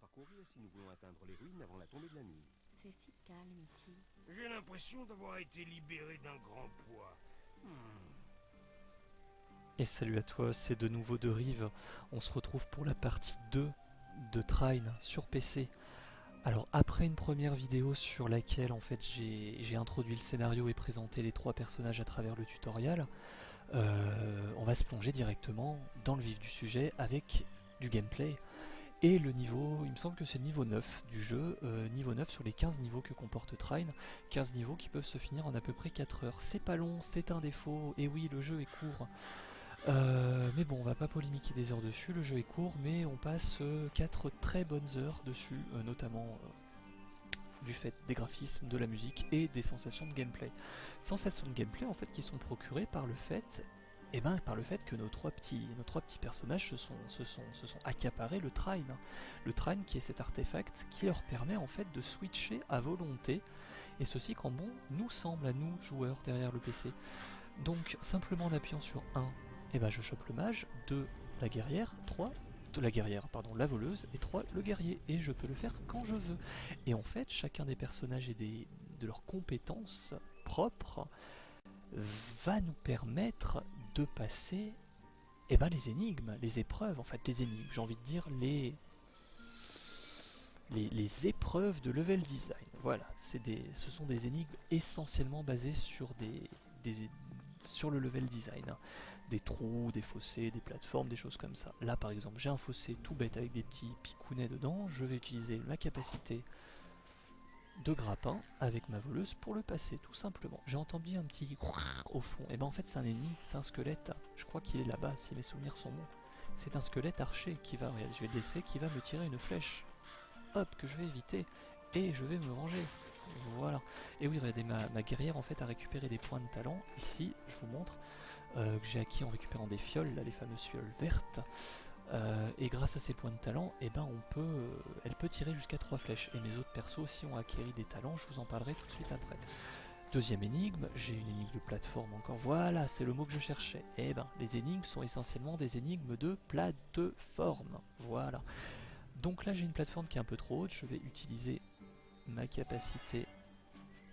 parcourir si nous voulons atteindre les ruines avant la tombée de la nuit. C'est si calme ici. J'ai l'impression d'avoir été libéré d'un grand poids. Et salut à toi, c'est de nouveau de Rive. On se retrouve pour la partie 2 de Trine sur PC. Alors après une première vidéo sur laquelle en fait j'ai introduit le scénario et présenté les 3 personnages à travers le tutoriel, on va se plonger directement dans le vif du sujet avec du gameplay. Et le niveau, il me semble que c'est le niveau 9 du jeu, niveau 9 sur les 15 niveaux que comporte Trine, 15 niveaux qui peuvent se finir en à peu près 4 heures. C'est pas long, c'est un défaut, et oui le jeu est court. Mais bon, on va pas polémiquer des heures dessus, le jeu est court, mais on passe 4 très bonnes heures dessus, notamment du fait des graphismes, de la musique et des sensations de gameplay. Sensations de gameplay en fait qui sont procurées par le fait, que nos trois petits personnages se sont accaparés le Trine. Le Trine qui est cet artefact qui leur permet en fait de switcher à volonté, et ceci quand bon nous semble à nous joueurs derrière le PC. Donc simplement en appuyant sur 1, je chope le mage, 2 la guerrière, 3 la voleuse, et 3 le guerrier, et je peux le faire quand je veux. Et en fait chacun des personnages et de leurs compétences propres va nous permettre de passer les énigmes, les épreuves, en fait les énigmes, j'ai envie de dire les épreuves de level design. Voilà, ce sont des énigmes essentiellement basées sur sur le level design, hein. Des trous, des fossés, des plateformes, des choses comme ça. Là par exemple j'ai un fossé tout bête avec des petits picounets dedans, je vais utiliser ma capacité de grappin avec ma voleuse pour le passer, tout simplement. J'ai entendu un petit au fond, et en fait c'est un ennemi, c'est un squelette, je crois qu'il est là-bas si mes souvenirs sont bons. C'est un squelette archer qui va, regarde, je vais le laisser, qui va me tirer une flèche, hop, que je vais éviter, et je vais me venger. Voilà. Et oui, regardez, ma guerrière en fait a récupéré des points de talent, ici, je vous montre, que j'ai acquis en récupérant des fioles, là, les fameuses fioles vertes. Et grâce à ces points de talent, elle peut tirer jusqu'à 3 flèches. Et mes autres persos aussi ont acquis des talents, je vous en parlerai tout de suite après. Deuxième énigme, j'ai une énigme de plateforme encore. Voilà, c'est le mot que je cherchais. Les énigmes sont essentiellement des énigmes de plateforme. Voilà. Donc là, j'ai une plateforme qui est un peu trop haute. Je vais utiliser ma capacité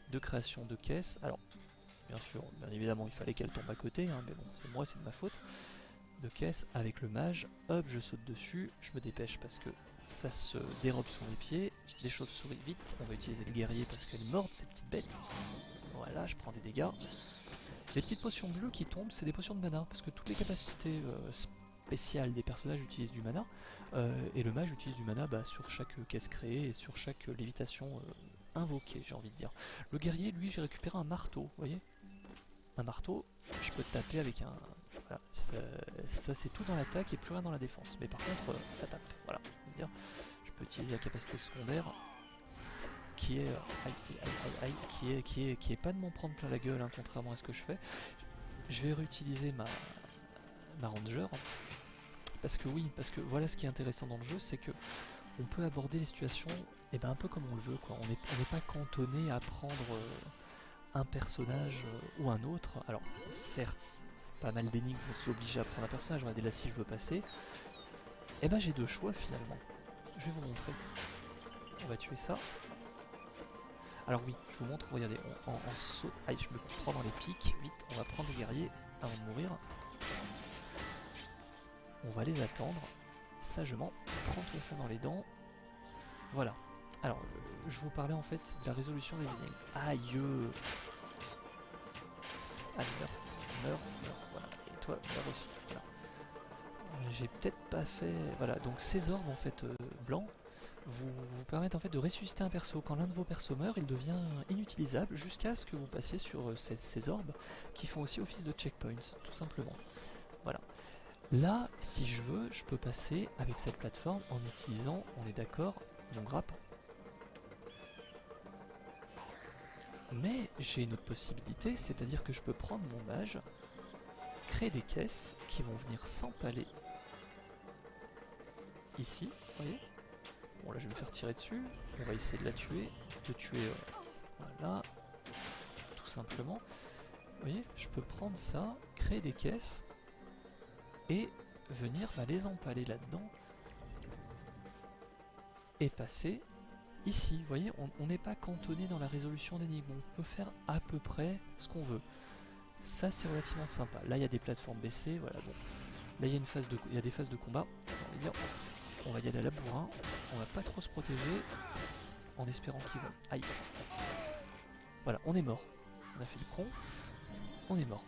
de création de caisse. Alors, bien sûr, bien évidemment, il fallait qu'elle tombe à côté, hein, mais bon, c'est de ma faute. De caisse avec le mage, hop, je saute dessus, je me dépêche parce que ça se dérobe sous mes pieds, des chauves-souris vite, on va utiliser le guerrier parce qu'elle morde ces petites bêtes. Voilà, je prends des dégâts. Les petites potions bleues qui tombent, c'est des potions de mana, parce que toutes les capacités spéciales des personnages utilisent du mana, et le mage utilise du mana sur chaque caisse créée et sur chaque lévitation invoquée, j'ai envie de dire. Le guerrier, lui, j'ai récupéré un marteau, vous voyez, un marteau, je peux taper avec un... Voilà, ça c'est tout dans l'attaque et plus rien dans la défense. Mais par contre, ça tape. Voilà, je peux utiliser la capacité secondaire qui est... qui est pas de m'en prendre plein la gueule, hein, contrairement à ce que je fais. Je vais réutiliser ma ranger. Parce que voilà ce qui est intéressant dans le jeu, c'est que on peut aborder les situations un peu comme on le veut, quoi. On n'est pas cantonné à prendre... un personnage ou un autre. Alors certes, pas mal d'énigmes vont s'obliger à prendre un personnage. Regardez là, si je veux passer, j'ai 2 choix finalement. Je vais vous montrer. On va tuer ça. Alors oui, je vous montre, regardez, en saut. Aïe, je me prends dans les pics. Vite, on va prendre les guerriers avant de mourir. On va les attendre sagement. Prends tout ça dans les dents. Voilà. Alors, je vous parlais en fait de la résolution des énigmes. Aïe. Allez, meurs, voilà. Et toi, meurs aussi, voilà. J'ai peut-être pas fait... Voilà, donc ces orbes en fait blancs vous permettent en fait de ressusciter un perso. Quand l'un de vos persos meurt, il devient inutilisable jusqu'à ce que vous passiez sur ces orbes qui font aussi office de checkpoints, tout simplement. Voilà. Là, si je veux, je peux passer avec cette plateforme en utilisant, on est d'accord, mon grappin. Mais j'ai une autre possibilité, c'est-à-dire que je peux prendre mon mage, créer des caisses qui vont venir s'empaler ici, vous voyez. Bon là je vais me faire tirer dessus, on va essayer de la tuer, voilà, tout simplement. Vous voyez, je peux prendre ça, créer des caisses, et venir les empaler là-dedans. et passer ici. Vous voyez, on n'est pas cantonné dans la résolution d'énigmes, on peut faire à peu près ce qu'on veut. Ça c'est relativement sympa. Là il y a des plateformes baissées, voilà bon. Là il y a il y a des phases de combat. On va y aller à la bourrin, on va pas trop se protéger en espérant qu'il vole. Aïe. Voilà, on est mort. On a fait le con, on est mort.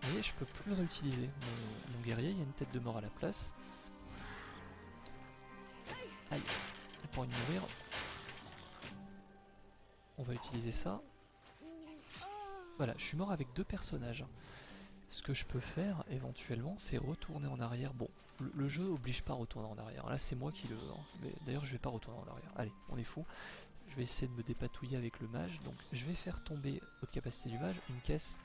Vous voyez, je peux plus le réutiliser. Mon guerrier, il y a une tête de mort à la place. Aïe, j'ai pas envie de mourir. On va utiliser ça. Voilà, je suis mort avec 2 personnages. Ce que je peux faire éventuellement, c'est retourner en arrière. Bon, le jeu oblige pas à retourner en arrière. Là, c'est moi qui le... Mais d'ailleurs, je vais pas retourner en arrière. Allez, on est fou. Je vais essayer de me dépatouiller avec le mage. Donc, je vais faire tomber haute capacité du mage. Une caisse.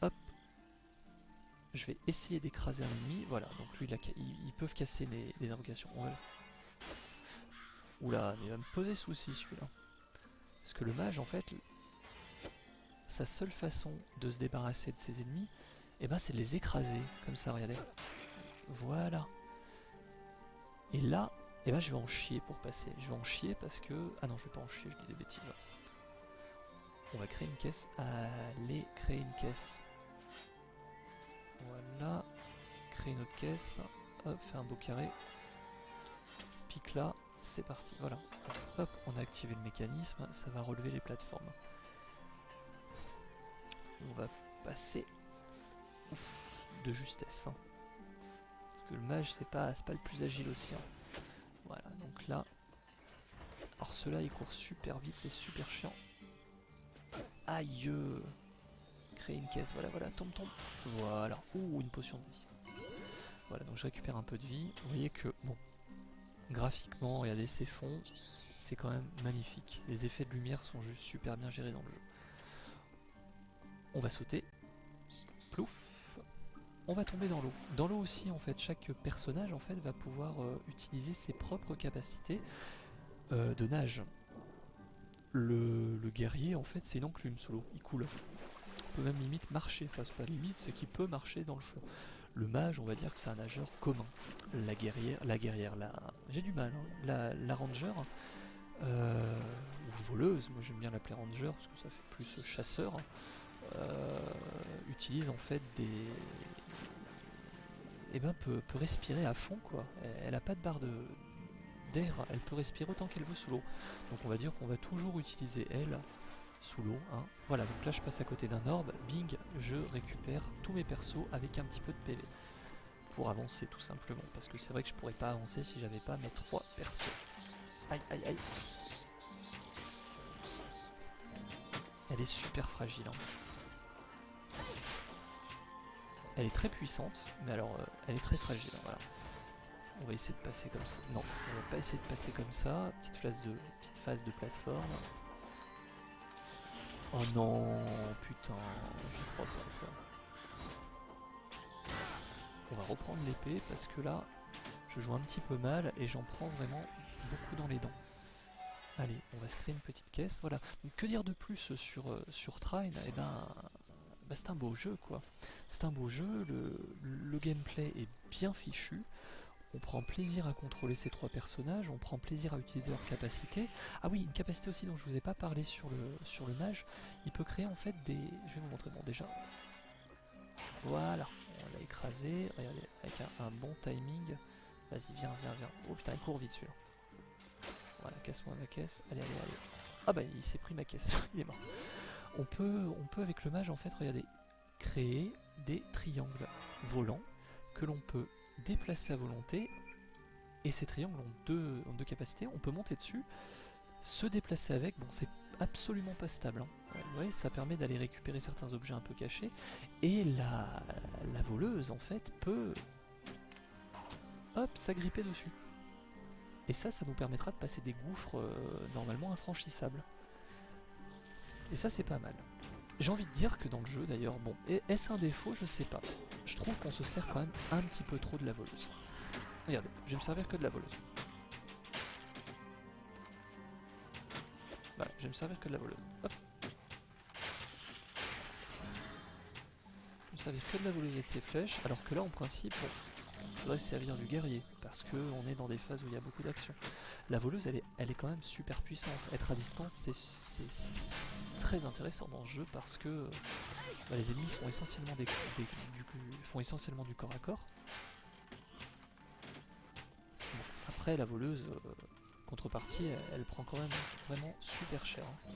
Hop. Je vais essayer d'écraser un ennemi. Voilà, donc lui, ils peuvent casser les invocations. Ouais. Oula, mais il va me poser souci celui-là. Parce que le mage, en fait, sa seule façon de se débarrasser de ses ennemis, eh ben, c'est de les écraser. Comme ça, regardez. Voilà. Et là, eh ben, je vais en chier pour passer. Je vais en chier parce que... Ah non, je vais pas en chier, je dis des bêtises. On va créer une caisse. Allez, créer une caisse. Voilà. Créer une autre caisse. Hop, faire un beau carré. Pique là. C'est parti, voilà. Hop, on a activé le mécanisme, ça va relever les plateformes. On va passer de justesse. Hein. Parce que le mage, c'est pas le plus agile aussi. Hein. Voilà, donc là... Alors ceux-là, ils courent super vite, c'est super chiant. Aïe! Créer une caisse, voilà, voilà, tombe. Voilà, ouh, une potion de vie. Voilà, donc je récupère un peu de vie. Vous voyez que, bon... Graphiquement, regardez ces fonds, c'est quand même magnifique. Les effets de lumière sont juste super bien gérés dans le jeu. On va sauter. Plouf. On va tomber dans l'eau. Dans l'eau aussi, en fait, chaque personnage en fait va pouvoir utiliser ses propres capacités de nage. Le guerrier, en fait, c'est une enclume sous l'eau. Il coule. Il peut même limite marcher. Enfin, c'est pas limite, c'est qu'il peut marcher dans le fond. Le mage, on va dire que c'est un nageur commun. La guerrière, j'ai du mal, hein. La ranger, ou voleuse, moi j'aime bien l'appeler ranger parce que ça fait plus chasseur, utilise en fait des... Eh ben peut respirer à fond quoi. Elle a pas de barre d'air, elle peut respirer autant qu'elle veut sous l'eau. Donc on va dire qu'on va toujours utiliser elle sous l'eau. Hein. Voilà, donc là je passe à côté d'un orbe, bing, je récupère tous mes persos avec un petit peu de PV. Pour avancer tout simplement, parce que c'est vrai que je pourrais pas avancer si j'avais pas mes 3 persos. Aïe aïe aïe. Elle est super fragile. Hein. Elle est très puissante, mais alors elle est très fragile. Hein, voilà. On va essayer de passer comme ça. Non, on va pas essayer de passer comme ça. Petite phase de plateforme. Oh non, putain, j'y crois pas quoi. On va reprendre l'épée parce que là, je joue un petit peu mal et j'en prends vraiment beaucoup dans les dents. Allez, on va se créer une petite caisse, voilà. Donc, que dire de plus sur Trine? Eh ben, c'est un beau jeu quoi. C'est un beau jeu, le gameplay est bien fichu. On prend plaisir à contrôler ces 3 personnages, on prend plaisir à utiliser leurs capacités. Ah oui, une capacité aussi dont je vous ai pas parlé sur le mage, il peut créer en fait des... Je vais vous montrer, bon déjà. Voilà, on l'a écrasé, regardez, avec un bon timing. Vas-y, viens. Oh putain, il court vite celui-là. Voilà, casse-moi ma caisse, allez. Ah bah il s'est pris ma caisse, il est mort. On peut avec le mage en fait, regardez, créer des triangles volants que l'on peut déplacer à volonté, et ces triangles ont deux capacités. On peut monter dessus, se déplacer avec. Bon, c'est absolument pas stable, hein. Vous voyez, ça permet d'aller récupérer certains objets un peu cachés, et la voleuse en fait peut hop s'agripper dessus, et ça nous permettra de passer des gouffres normalement infranchissables, et ça c'est pas mal. J'ai envie de dire que dans le jeu d'ailleurs, bon, est-ce un défaut? Je sais pas. Je trouve qu'on se sert quand même un petit peu trop de la voleuse. Regardez, je vais me servir que de la voleuse. Voilà, je vais me servir que de la voleuse. Hop. Je vais me servir que de la voleuse et de ses flèches, alors que là en principe, bon, il faudrait se servir du guerrier, parce qu'on est dans des phases où il y a beaucoup d'action. La voleuse, elle est quand même super puissante. Être à distance, c'est très intéressant dans ce jeu, parce que les ennemis sont essentiellement font essentiellement du corps à corps. Bon, après, la voleuse, contrepartie, elle prend quand même vraiment super cher. Hein.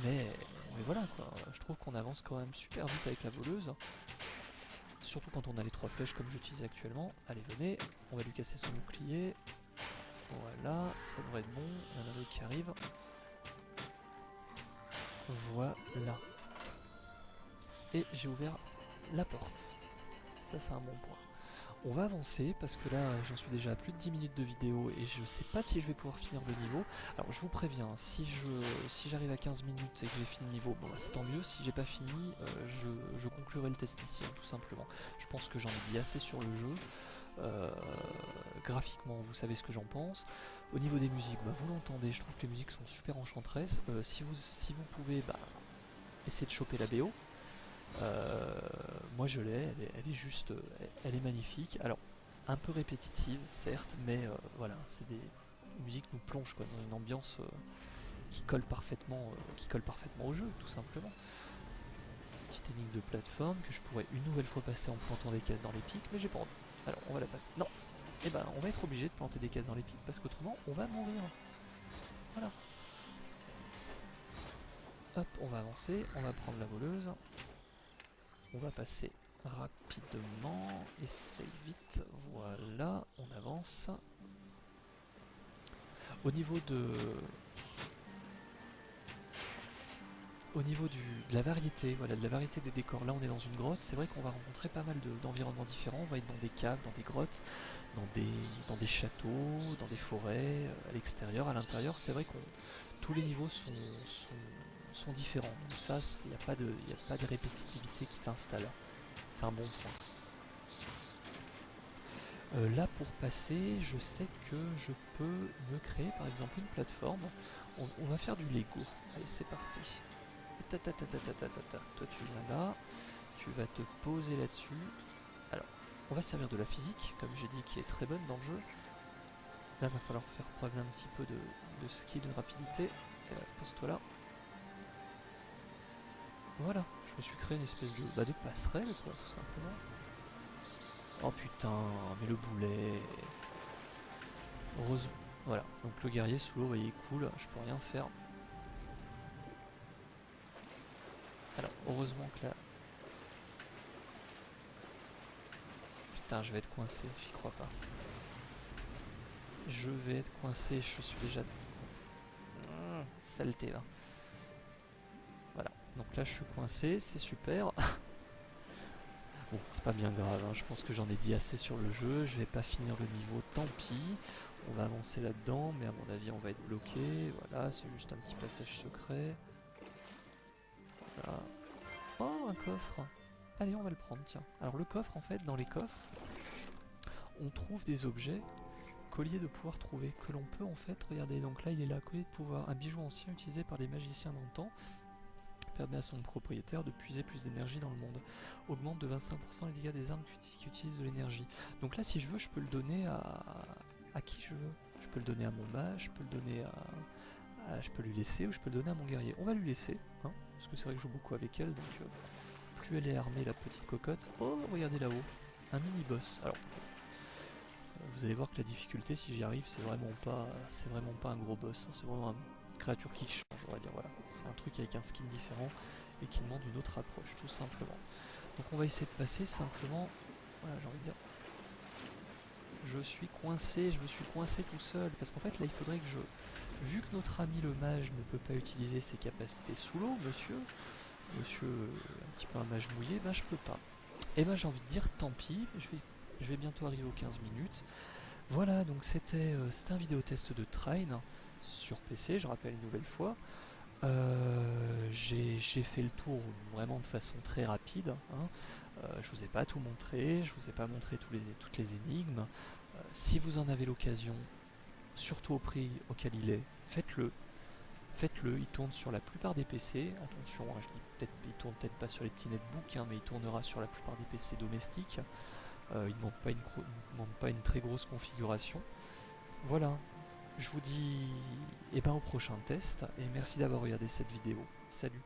Mais voilà quoi, je trouve qu'on avance quand même super vite avec la voleuse. Surtout quand on a les 3 flèches comme j'utilise actuellement. Allez, venez, on va lui casser son bouclier. Voilà, ça devrait être bon. Il y en a d'autres qui arrivent. Voilà. Et j'ai ouvert la porte. Ça, c'est un bon point. On va avancer parce que là j'en suis déjà à plus de 10 minutes de vidéo et je sais pas si je vais pouvoir finir le niveau. Alors je vous préviens, si j'arrive à 15 minutes et que j'ai fini le niveau, bon bah, c'est tant mieux. Si j'ai pas fini, je conclurai le test ici, hein, tout simplement. Je pense que j'en ai dit assez sur le jeu. Graphiquement, vous savez ce que j'en pense. Au niveau des musiques, bah, vous l'entendez, je trouve que les musiques sont super enchanteresses. Si vous pouvez, bah, essayer de choper la BO. Moi je l'ai, elle est juste, elle est magnifique. Alors un peu répétitive certes, mais voilà, c'est des musiques nous plongent quoi, dans une ambiance qui colle parfaitement au jeu, tout simplement. Petite énigme de plateforme que je pourrais une nouvelle fois passer en plantant des cases dans les pics, mais j'ai pas envie. Alors on va la passer. Non, et ben on va être obligé de planter des cases dans les pics parce qu'autrement on va mourir. Voilà. Hop, on va avancer, on va prendre la voleuse. On va passer rapidement, essaye vite, voilà, on avance. Au niveau de la variété, voilà, de la variété des décors, là on est dans une grotte, c'est vrai qu'on va rencontrer pas mal d'environnements différents, on va être dans des caves, dans des grottes, dans des châteaux, dans des forêts, à l'extérieur, à l'intérieur, c'est vrai que tous les niveaux sont différents, donc ça, il n'y a pas de répétitivité qui s'installe. C'est un bon point. Là pour passer, je sais que je peux me créer par exemple une plateforme. On va faire du Lego. Allez, c'est parti. Toi tu viens là, tu vas te poser là-dessus. Alors, on va servir de la physique, comme j'ai dit, qui est très bonne dans le jeu. Là, il va falloir faire preuve d'un petit peu de skill, de rapidité. Et là, pose-toi là. Voilà, je me suis créé une espèce de passerelle, quoi, tout simplement. Oh putain, mais le boulet. Heureusement. Voilà, donc le guerrier sous l'eau, vous voyez, cool, je peux rien faire. Alors, heureusement que là... Putain, je vais être coincé, j'y crois pas. Je vais être coincé, je suis déjà... saleté, là. Voilà, donc là je suis coincé, c'est super. Bon, c'est pas bien grave, hein. Je pense que j'en ai dit assez sur le jeu, je vais pas finir le niveau, tant pis. On va avancer là-dedans, mais à mon avis on va être bloqué. Voilà, c'est juste un petit passage secret. Voilà. Oh, un coffre. Allez, on va le prendre, tiens. Alors le coffre, en fait, dans les coffres, on trouve des objets, colliers de pouvoir trouver, que l'on peut en fait, regardez, donc là il est là, collier de pouvoir, un bijou ancien utilisé par les magiciens d'antan. Permet à son propriétaire de puiser plus d'énergie dans le monde. Augmente de 25% les dégâts des armes qui utilisent de l'énergie. Donc là, si je veux, je peux le donner à qui je veux. Je peux le donner à mon mage, je peux le donner je peux lui laisser ou je peux le donner à mon guerrier. On va lui laisser, hein, parce que c'est vrai que je joue beaucoup avec elle, donc plus elle est armée, la petite cocotte. Oh, regardez là-haut, un mini-boss. Alors, vous allez voir que la difficulté, si j'y arrive, c'est vraiment pas un gros boss, hein, c'est vraiment une créature qui change, on va dire, voilà. C'est un truc avec un skin différent et qui demande une autre approche, tout simplement. Donc on va essayer de passer simplement, voilà, j'ai envie de dire, je me suis coincé tout seul, parce qu'en fait là il faudrait que vu que notre ami le mage ne peut pas utiliser ses capacités sous l'eau, monsieur un petit peu un mage mouillé, ben je peux pas. Et ben j'ai envie de dire tant pis, je vais bientôt arriver aux 15 minutes. Voilà, donc c'était un vidéo test de Train sur PC, je rappelle une nouvelle fois. J'ai fait le tour vraiment de façon très rapide, hein. Je vous ai pas tout montré, je vous ai pas montré toutes les énigmes. Si vous en avez l'occasion, surtout au prix auquel il est, faites-le. faites-le, il tourne sur la plupart des PC. Attention, hein, je dis peut-être, il tourne peut-être pas sur les petits netbooks, hein, mais il tournera sur la plupart des PC domestiques. Il ne demande pas une très grosse configuration. Voilà, je vous dis au prochain test et merci d'avoir regardé cette vidéo. Salut!